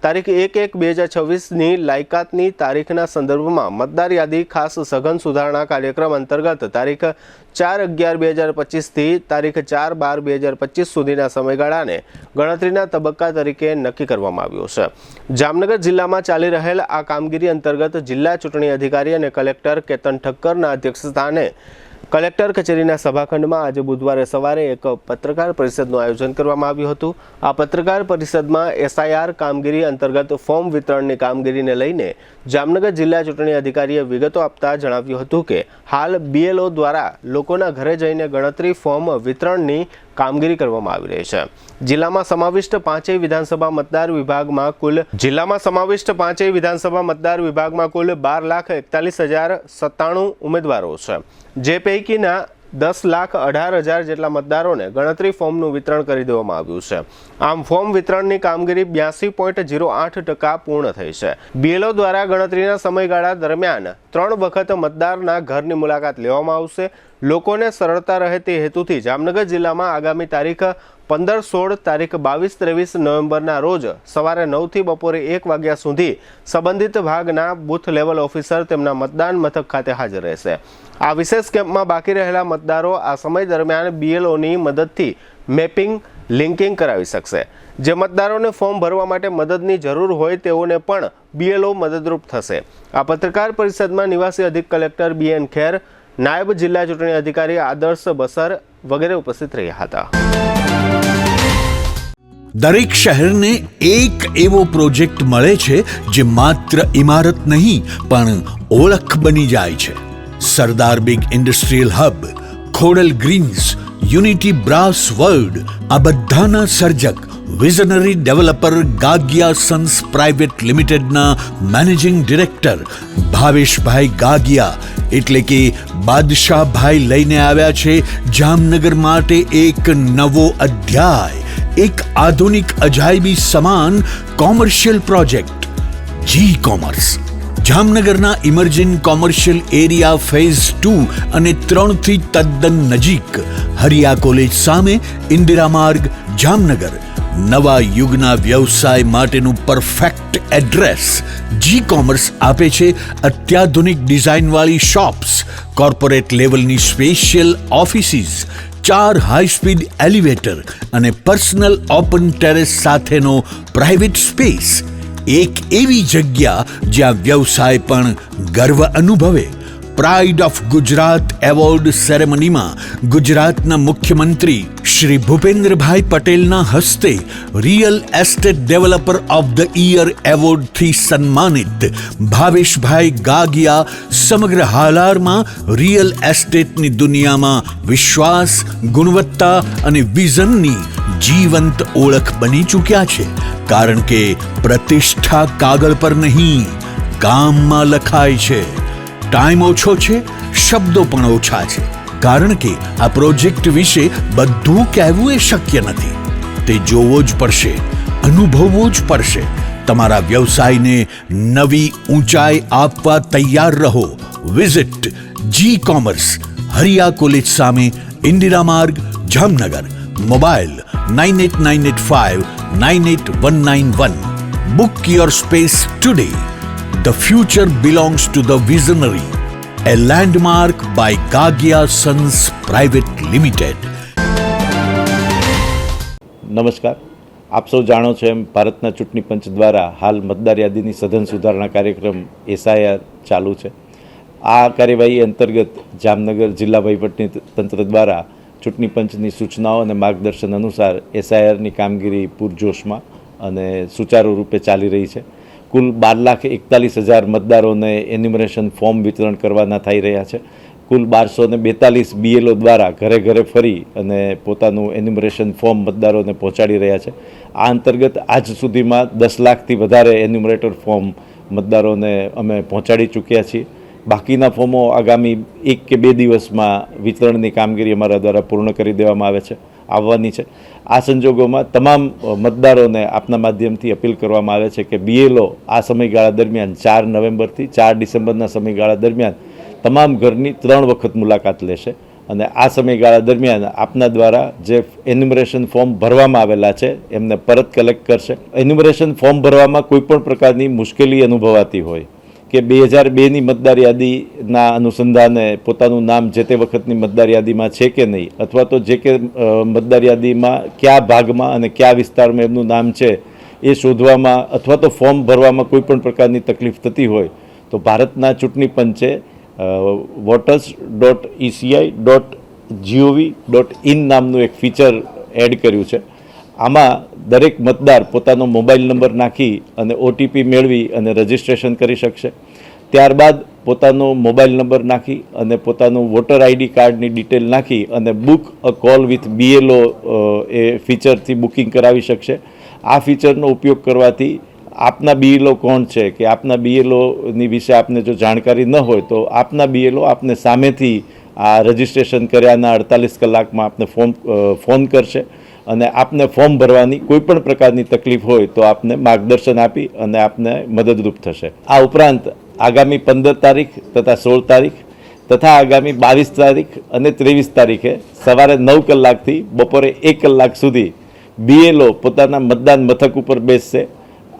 તારીખ 1/1/2026ની લાયકાતની તારીખના સંદર્ભમાં મતદાર યાદી ખાસ સઘન સુધારણા કાર્યક્રમ અંતર્ગત તારીખ 4/11/2025થી તારીખ 4/12/2025 સુધીના સમયગાળાને ગણતરીના તબક્કા તરીકે નક્કી કરવામાં આવ્યો છે। જામનગર જિલ્લામાં ચાલી રહેલ આ કામગીરી અંતર્ગત જિલ્લા ચૂંટણી અધિકારી અને કલેક્ટર કેતન ઠક્કરના અધ્યક્ષસ્થાને કલેક્ટર કચેરીના સભાખંડમાં આજે બુધવારે સવારે એક પત્રકાર પરિષદનું આયોજન કરવામાં આવ્યું હતું। આ પત્રકાર પરિષદમાં SIR કામગીરી અંતર્ગત ફોર્મ વિતરણની કામગીરીને લઈને જામનગર જિલ્લા ચૂંટણી અધિકારીએ વિગતો આપતા જણાવ્યું હતું કે હાલ BLO દ્વારા લોકોના ઘરે જઈને ગણતરી ફોર્મ વિતરણની કામગીરી કરવામાં આવી રહી છે। જિલ્લામાં સમાવિષ્ટ પાંચેય વિધાનસભા મતદાર વિભાગમાં કુલ 12,41,097 ઉમેદવારો છે, જે પૈકીના 10,18,000 જેટલા મતદારોને ગણતરી ફોર્મનું વિતરણ કરી દેવામાં આવ્યું છે। આમ ફોર્મ વિતરણની કામગીરી 82.08% પૂર્ણ થઈ છે। BLO દ્વારા ગણતરીના સમયગાળા દરમિયાન 3 વખત મતદારના ઘરની મુલાકાત લેવામાં આવશે। લોકોને સરળતા રહે તે હેતુથી જામનગર જિલ્લામાં આગામી તારીખ 15, 16, તારીખ 22, 23 નવેમ્બરના રોજ સવારે 9 થી બપોરે 1 વાગ્યા સુધી સંબંધિત ભાગના બૂથ લેવલ ઓફિસર તેમના મતદાન મથક ખાતે હાજર રહેશે। આ વિશેષ કેમ્પમાં બાકી રહેલા મતદારો આ સમય દરમિયાન BLOની મદદથી મેપિંગ, લિંકિંગ કરાવી શકશે। જે મતદારોને ફોર્મ ભરવા માટે મદદની જરૂર હોય તેઓને પણ BLO મદદરૂપ થશે। આ પત્રકાર પરિષદમાં નિવાસી અધિક કલેક્ટર BN ખેર, નાયબ જિલ્લા ચૂંટણી અધિકારી આદર્શ બસર વગેરે ઉપસ્થિત રહ્યા હતા। દરેક શહેરને એક એવો પ્રોજેક્ટ મળે છે જે માત્ર ઇમારત નહીં પણ ઓળખ બની જાય છે। Sardar big industrial hub, Khodal greens, unity brass world, આ બધાના સર્જક visionary developer Gagiya sons private લિમિટેડના મેનેજિંગ ડિરેક્ટર ભાવેશભાઈ ગાગિયા એટલે કે બાદશાહભાઈ લઈને આવ્યા છે જામનગર માટે એક નવો અધ્યાય, એક આધુનિક અજાયબી સમાન કોમર્શિયલ પ્રોજેક્ટ G-Commerce। જામનગરના ઇમર્જિંગ કોમર્શિયલ એરિયા ફેઝ 2 અને 3 થી તદ્દન નજીક હરિયા કોલેજ સામે ઇન્દિરા માર્ગ, જામનગર નવા યુગના વ્યવસાય માટેનું પરફેક્ટ એડ્રેસ। G-Commerce આપે છે અત્યાધુનિક ડિઝાઇનવાળી શોપ્સ, કોર્પોરેટ લેવલની special offices, 4 high speed elevator અને પર્સનલ ઓપન ટેરેસ સાથેનો પ્રાઇવેટ સ્પેસ। એક એવી જગ્યા જ્યાં વ્યવસાય પણ ગર્વ અનુભવે। પ્રાઇડ ઓફ ગુજરાત એવોર્ડ સેરેમનીમાં ગુજરાતના મુખ્યમંત્રી શ્રી ભૂપેન્દ્રભાઈ પટેલના હસ્તે real estate developer of the year એવોર્ડથી સન્માનિત ભાવેશભાઈ ગાગિયા સમગ્ર હાલારમાં રિયલ એસ્ટેટની દુનિયામાં વિશ્વાસ, ગુણવત્તા અને વિઝનની જીવંત ઓળખ બની ચૂક્યા છે। કારણ કે પ્રતિષ્ઠા કાગળ પર નહીં, કામમાં લખાય છે। ટાઈમ ઓછો છે, શબ્દો પણ ઓછા છે, કારણ કે આ પ્રોજેક્ટ વિશે બધું કહેવું એ શક્ય નથી। તે જોવો જ પડશે, અનુભવવો જ પડશે। તમારા વ્યવસાયને નવી ઊંચાઈ આપવા તૈયાર રહો। વિઝિટ G-Commerce, હરિયા કોલેજ સામે, ઇન્દિરા માર્ગ, Jamnagar. Mobile 9895981191। Book your space today. The future belongs to the visionary, a landmark by Gagia Sons Private Limited. નમસ્કાર, આપ સૌ જાણો છો એમ ભારતના ચૂંટણી પંચ દ્વારા હાલ મતદાર યાદીની સઘન સુધારણા કાર્યક્રમ SIR ચાલુ છે। આ કાર્યવાહી અંતર્ગત જામનગર જિલ્લા વહીવટી તંત્ર દ્વારા ચૂંટણી પંચની સૂચનાઓ અને માર્ગદર્શન અનુસાર SIRની કામગીરી પૂરજોશમાં અને સુચારુ રૂપે ચાલી રહી છે। કુલ 12,41,000 મતદારોને એન્યુમરેશન ફોર્મ વિતરણ કરવાના થઈ રહ્યા છે। કુલ 1242 BLO દ્વારા ઘરે ઘરે ફરી અને પોતાનું એન્યુમરેશન ફોર્મ મતદારોને પહોંચાડી રહ્યા છે। આ અંતર્ગત આજ સુધીમાં 10 લાખથી વધારે એન્યુમરેટર ફોર્મ મતદારોને અમે પહોંચાડી ચૂક્યા છીએ। બાકીના ફોર્મો આગામી 1 કે 2 દિવસમાં વિતરણની કામગીરી અમારા દ્વારા પૂર્ણ કરી દેવામાં આવવાની છે। આ સંજોગોમાં તમામ મતદારોને આપના માધ્યમથી અપીલ કરવામાં આવે છે કે BLO આ સમયગાળા દરમિયાન 4 નવેમ્બરથી 4 ડિસેમ્બરના સમયગાળા દરમિયાન તમામ ઘરની 3 વખત મુલાકાત લેશે અને આ સમયગાળા દરમિયાન આપના દ્વારા જે એન્યુમરેશન ફોર્મ ભરવામાં આવેલા છે એમને પરત કલેક્ટ કરશે. એન્યુમરેશન ફોર્મ ભરવામાં કોઈ પણ પ્રકારની મુશ્કેલી અનુભવાતી હોય કે 2002ની મતદાર યાદીના અનુસંધાને પોતાનું નામ જે તે વખતની મતદાર યાદીમાં છે કે નહીં, અથવા તો જે કે મતદાર યાદીમાં કયા ભાગમાં અને કયા વિસ્તારમાં એમનું નામ છે એ શોધવામાં અથવા તો ફોર્મ ભરવામાં કોઈ પણ પ્રકારની તકલીફ થતી હોય તો ભારતના ચૂંટણી પંચે voters.eci.gov.in નામનું એક ફીચર એડ કર્યું છે. આમાં દરેક મતદાર પોતાનો મોબાઈલ નંબર નાખી અને ઓટીપી મેળવી અને રજિસ્ટ્રેશન કરી શકશે. ત્યારબાદ પોતાનો મોબાઈલ નંબર નાખી અને પોતાનું વોટર આઈડી કાર્ડની ડિટેલ નાખી અને book a call with BLO એ ફીચરથી બુકિંગ કરાવી શકશે. આ ફીચરનો ઉપયોગ કરવાથી આપના BLO કોણ છે કે આપના BLOની વિશે આપને જો જાણકારી ન હોય તો આપના BLO આપને સામેથી આ રજિસ્ટ્રેશન કર્યાના 48 કલાકમાં આપને ફોન કરશે અને આપને ફોર્મ ભરવાની કોઈ પણ પ્રકારની તકલીફ હોય તો આપને માર્ગદર્શન આપી અને આપને મદદરૂપ થશે. આ ઉપરાંત આગામી 15 તારીખ તથા 16 તારીખ તથા આગામી 22 તારીખ અને 23 તારીખે સવારે 9 કલાકથી બપોરે 1 કલાક સુધી BLO પોતાના મતદાન મથક ઉપર બેસશે.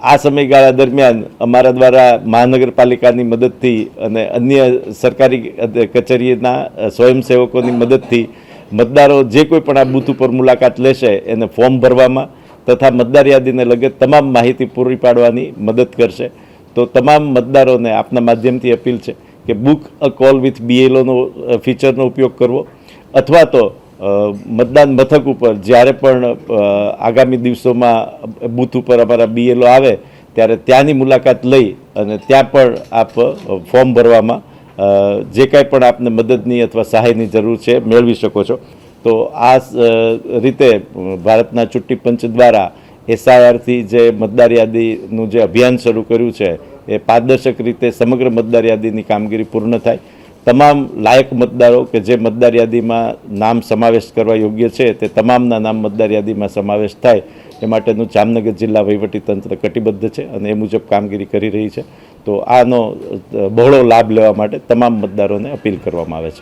આ સમયગાળા દરમિયાન અમારા દ્વારા મહાનગરપાલિકાની મદદથી અને અન્ય સરકારી કચેરીના સ્વયંસેવકોની મદદથી મતદારો જે કોઈ પણ આ બૂથ ઉપર મુલાકાત લેશે એને ફોર્મ ભરવામાં તથા મતદાર યાદીને લગત તમામ માહિતી પૂરી પાડવાની મદદ કરશે. તો તમામ મતદારોને આપના માધ્યમથી અપીલ છે કે બુક અ કોલ વિથ BLOનો ફીચરનો ઉપયોગ કરવો અથવા તો મતદાન મથક ઉપર જ્યારે પણ આગામી દિવસોમાં બૂથ ઉપર અમારા BLO આવે ત્યારે ત્યાંની મુલાકાત લઈ અને ત્યાં પણ આપ ફોર્મ ભરવામાં જે કાંઈ પણ આપને મદદની અથવા સહાયની જરૂર છે મેળવી શકો છો. તો આ રીતે ભારતના ચૂંટણી પંચ દ્વારા SIRથી જે મતદાર યાદીનું જે અભિયાન શરૂ કર્યું છે એ પારદર્શક રીતે સમગ્ર મતદાર યાદીની કામગીરી પૂર્ણ થાય. તમામ લાયક મતદારો કે જે મતદાર યાદીમાં નામ સમાવેશ કરવા યોગ્ય છે તે તમામના નામ મતદાર યાદીમાં સમાવેશ થાય એ માટેનું જામનગર જિલ્લા વહીવટીતંત્ર કટિબદ્ધ છે અને એ મુજબ કામગીરી કરી રહી છે. તો આનો બહોળો લાભ લેવા માટે તમામ મતદારોને અપીલ કરવામાં આવે છે.